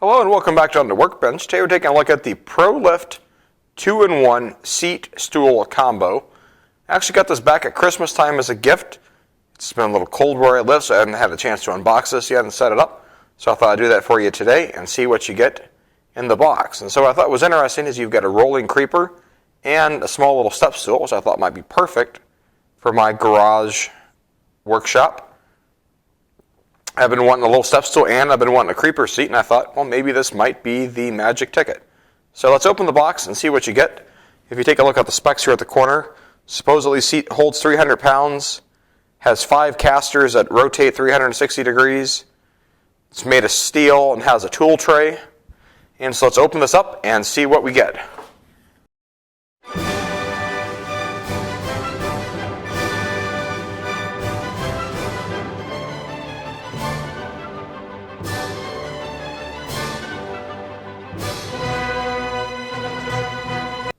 Hello and welcome back to On the Workbench. Today we're taking a look at the ProLift 2-in-1 seat stool combo. I actually got this back at Christmas time as a gift. It's been a little cold where I live, so I haven't had a chance to unbox this yet and set it up. So I thought I'd do that for you today and see what you get in the box. And so what I thought was interesting is you've got a rolling creeper and a small little step stool, which I thought might be perfect for my garage workshop. I've been wanting a little step stool and I've been wanting a creeper seat, and I thought, well, maybe this might be the magic ticket. So let's open the box and see what you get. If you take a look at the specs here at the corner, supposedly seat holds 300 pounds, has 5 casters that rotate 360 degrees. It's made of steel and has a tool tray. And so let's open this up and see what we get.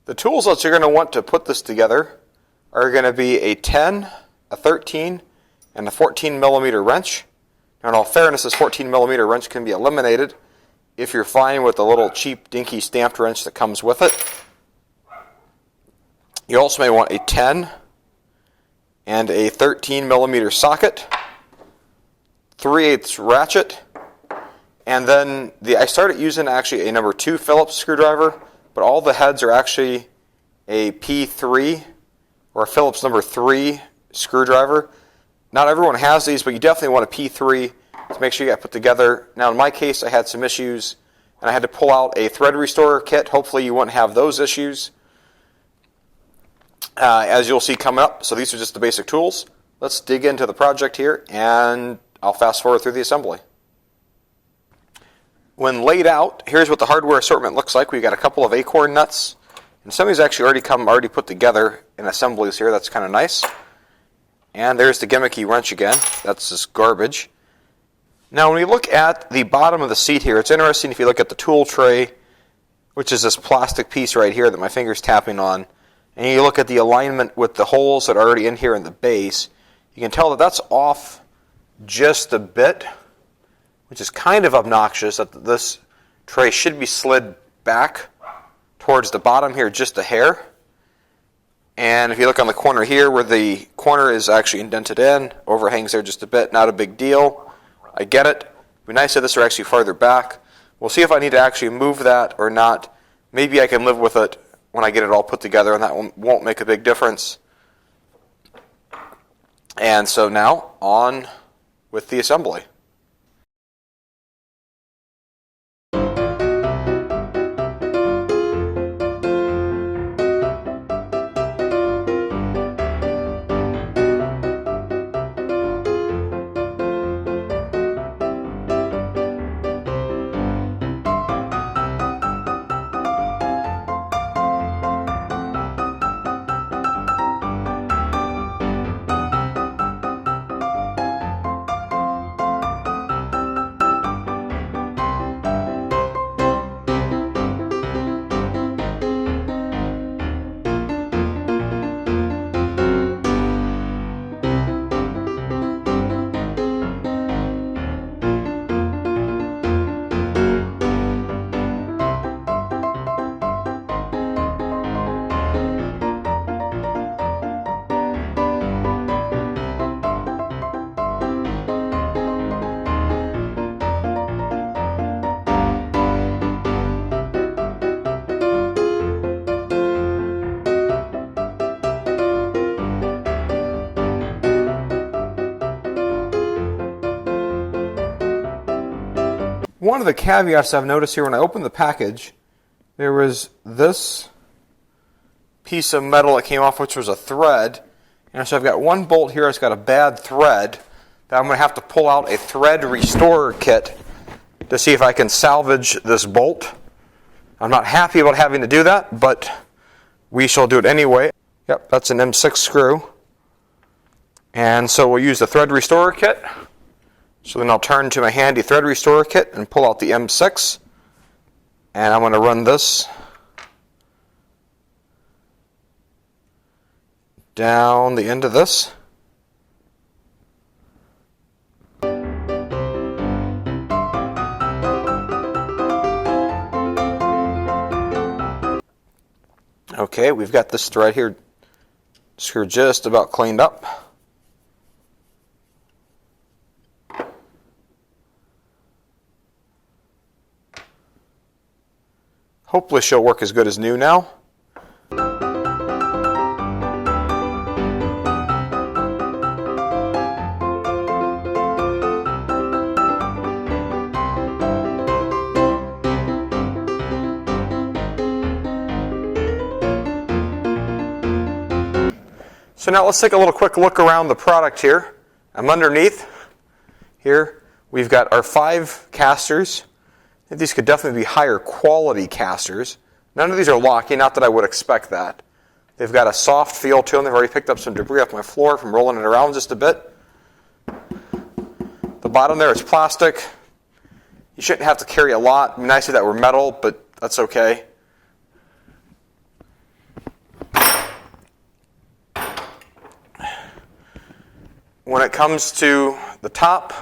The tools that you're going to want to put this together are going to be a 10, a 13, and a 14 millimeter wrench. Now, in all fairness, this 14 millimeter wrench can be eliminated if you're fine with the little cheap, dinky stamped wrench that comes with it. You also may want a 10 and a 13 millimeter socket, 3/8 ratchet, and then I started using actually a number 2 Phillips screwdriver, but all the heads are actually a P3 or a Phillips number 3 screwdriver. Not everyone has these, but you definitely want a P3 to make sure you get put together. Now, in my case, I had some issues, and I had to pull out a thread restorer kit. Hopefully, you won't have those issues, as you'll see coming up. So these are just the basic tools. Let's dig into the project here, and I'll fast forward through the assembly. When laid out, here's what the hardware assortment looks like. We've got a couple of acorn nuts, and some of these actually already put together in assemblies here. That's kind of nice. And there's the gimmicky wrench again. That's just garbage. Now, when we look at the bottom of the seat here, it's interesting if you look at the tool tray, which is this plastic piece right here that my finger's tapping on, and you look at the alignment with the holes that are already in here in the base, you can tell that that's off just a bit, which is kind of obnoxious, that this tray should be slid back towards the bottom here just a hair. And if you look on the corner here where the corner is actually indented in, overhangs there just a bit, not a big deal. I get it. It'd be nice if this were actually farther back. We'll see if I need to actually move that or not. Maybe I can live with it when I get it all put together, and that won't make a big difference. And so now, on with the assembly. One of the caveats I've noticed here when I opened the package, there was this piece of metal that came off, which was a thread. And so I've got one bolt here that's got a bad thread that I'm going to have to pull out a thread restorer kit to see if I can salvage this bolt. I'm not happy about having to do that, but we shall do it anyway. Yep, that's an M6 screw. And so we'll use the thread restorer kit. So then I'll turn to my handy thread restorer kit and pull out the M6. And I'm going to run this down the end of this. Okay, we've got this thread here screw just about cleaned up. Hopefully she'll work as good as new now. So now let's take a little quick look around the product here. I'm underneath here. We've got our 5 casters. I think these could definitely be higher quality casters. None of these are locking, not that I would expect that. They've got a soft feel to them. They've already picked up some debris off my floor from rolling it around just a bit. The bottom there is plastic. You shouldn't have to carry a lot. It'd be nice if that were metal, but that's okay. When it comes to the top,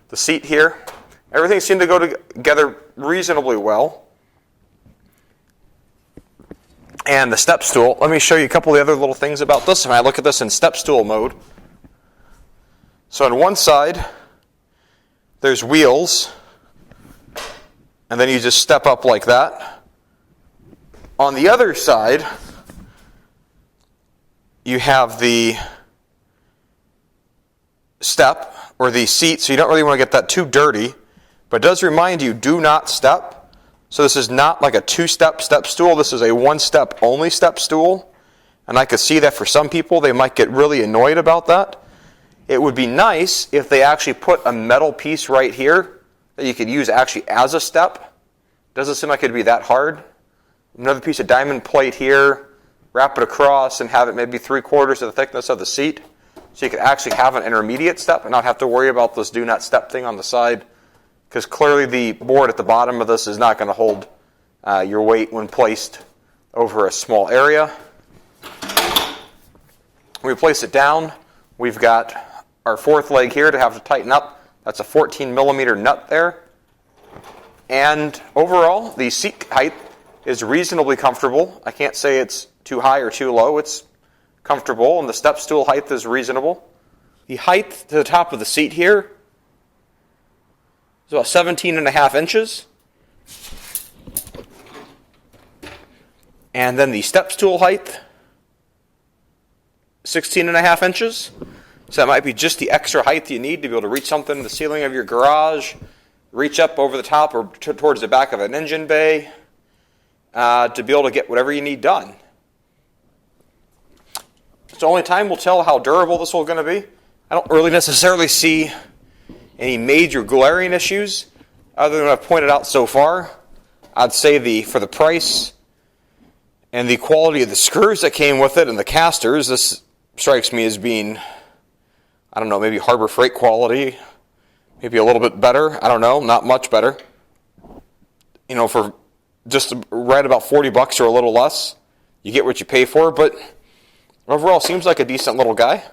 the seat here, everything seemed to go together reasonably well. And the step stool, let me show you a couple of the other little things about this. When I look at this in step stool mode. So on one side, there's wheels, and then you just step up like that. On the other side, you have the step or the seat, so you don't really want to get that too dirty, but it does remind you, do not step. So this is not like a 2-step step stool. This is a 1-step only step stool, and I could see that for some people they might get really annoyed about that. It would be nice if they actually put a metal piece right here that you could use actually as a step. Doesn't seem like it'd be that hard. Another piece of diamond plate here, wrap it across and have it maybe 3/4 of the thickness of the seat. So you could actually have an intermediate step and not have to worry about this do not step thing on the side, because clearly the board at the bottom of this is not going to hold your weight when placed over a small area. When we place it down, we've got our 4th leg here to have to tighten up. That's a 14 millimeter nut there. And overall, the seat height is reasonably comfortable. I can't say it's too high or too low. It's comfortable, and the step stool height is reasonable. The height to the top of the seat here is about 17.5 inches. And then the step stool height, 16.5 inches. So that might be just the extra height you need to be able to reach something in the ceiling of your garage, reach up over the top or towards the back of an engine bay to be able to get whatever you need done. So only time will tell how durable this is going to be. I don't really necessarily see any major glaring issues other than what I've pointed out so far. I'd say for the price and the quality of the screws that came with it and the casters, this strikes me as being, I don't know, maybe Harbor Freight quality, maybe a little bit better. I don't know, not much better. You know, for just right about $40 or a little less, you get what you pay for, but overall, seems like a decent little guy.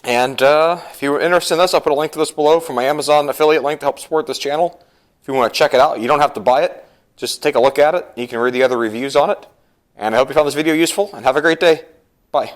And if you're interested in this, I'll put a link to this below for my Amazon affiliate link to help support this channel. If you want to check it out, you don't have to buy it. Just take a look at it. You can read the other reviews on it. And I hope you found this video useful, and have a great day. Bye.